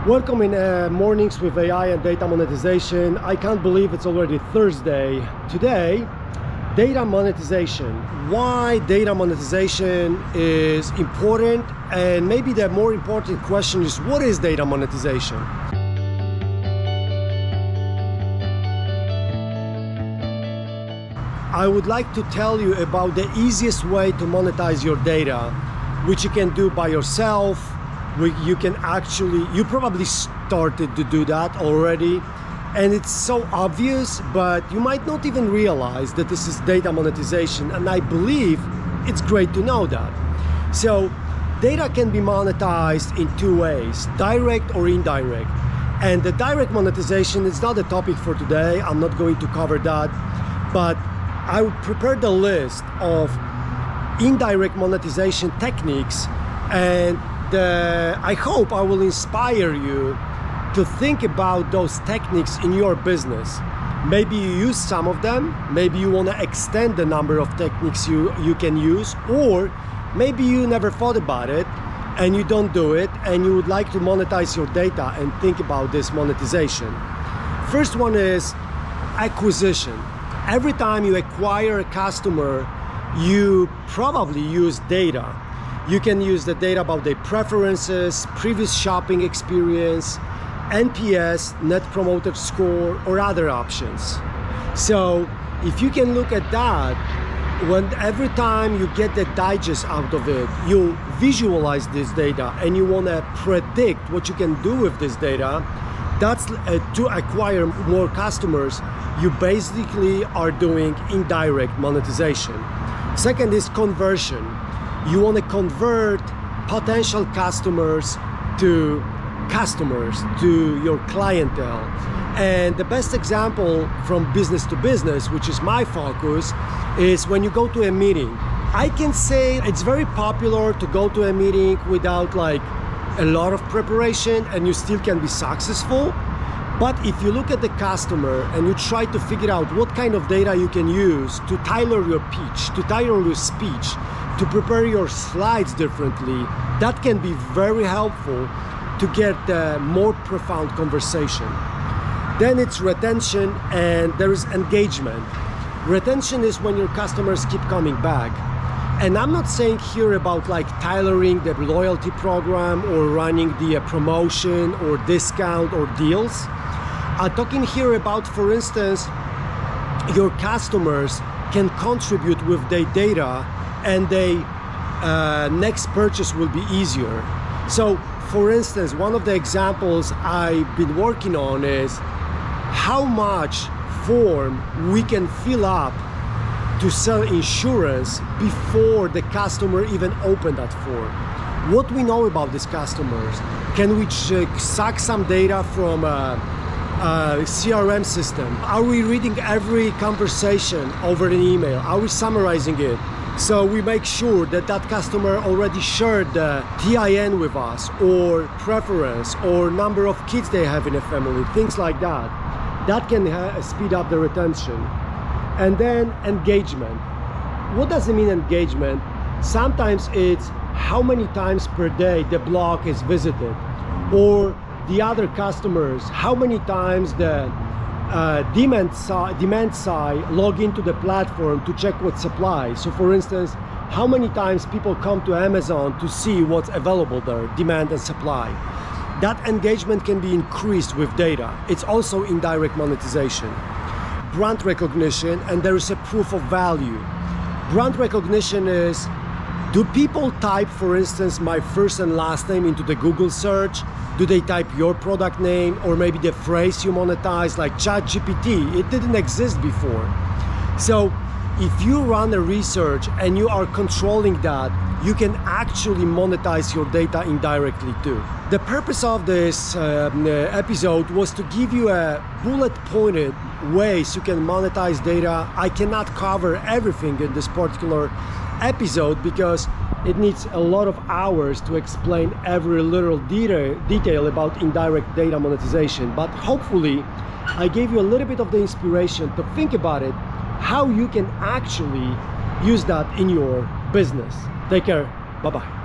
Welcome in Mornings with AI and Data Monetization. I can't believe it's already Thursday. Today, data monetization. Why data monetization is important, and maybe the more important question is, what is data monetization? I would like to tell you about the easiest way to monetize your data, which you can do by yourself. You probably started to do that already, and it's so obvious, but you might not even realize that this is data monetization, and I believe it's great to know that. So data can be monetized in two ways, direct or indirect. And the direct monetization is not a topic for today. I'm not going to cover that, but I prepared a list of indirect monetization techniques, and I hope I will inspire you to think about those techniques in your business. Maybe you use some of them, maybe you want to extend the number of techniques you can use, or maybe you never thought about it and you don't do it and you would like to monetize your data and think about this monetization. First one is acquisition. Every time you acquire a customer, you probably use data. You can use the data about their preferences, previous shopping experience, NPS, Net Promoter Score, or other options. So if you can look at that, every time you get the digest out of it, you visualize this data and you want to predict what you can do with this data, that's to acquire more customers. You basically are doing indirect monetization. Second is conversion. You want to convert potential customers to your clientele. And the best example from business to business, which is my focus, is when you go to a meeting. I can say it's very popular to go to a meeting without like a lot of preparation and you still can be successful. But if you look at the customer and you try to figure out what kind of data you can use to tailor your pitch, to tailor your speech, to prepare your slides differently, that can be very helpful to get a more profound conversation. Then it's retention, and there is engagement. Retention is when your customers keep coming back. And I'm not saying here about like tailoring the loyalty program or running the promotion or discount or deals. I'm talking here about, for instance, your customers can contribute with their data and their next purchase will be easier. So, for instance, one of the examples I've been working on is how much form we can fill up to sell insurance before the customer even opened that form. What we know about these customers? Can we suck some data from a CRM system? Are we reading every conversation over an email? Are we summarizing it? So we make sure that that customer already shared the TIN with us, or preference, or number of kids they have in a family, things like that. That can speed up the retention. And then engagement. What does it mean, engagement? Sometimes it's how many times per day the blog is visited, or the other customers, how many times the demand side log into the platform to check what's supply. So for instance, how many times people come to Amazon to see what's available there, demand and supply. That engagement can be increased with data. It's also indirect monetization. Brand recognition, and there is a proof of value. Brand recognition is, do people type, for instance, my first and last name into the Google search? Do they type your product name, or maybe the phrase you monetize, like ChatGPT? It didn't exist before. So if you run a research and you are controlling that, you can actually monetize your data indirectly too. The purpose of this episode was to give you a bullet-pointed ways you can monetize data. I cannot cover everything in this particular episode because it needs a lot of hours to explain every little detail about indirect data monetization. But hopefully I gave you a little bit of the inspiration to think about it, how you can actually use that in your business. Take care. Bye-bye.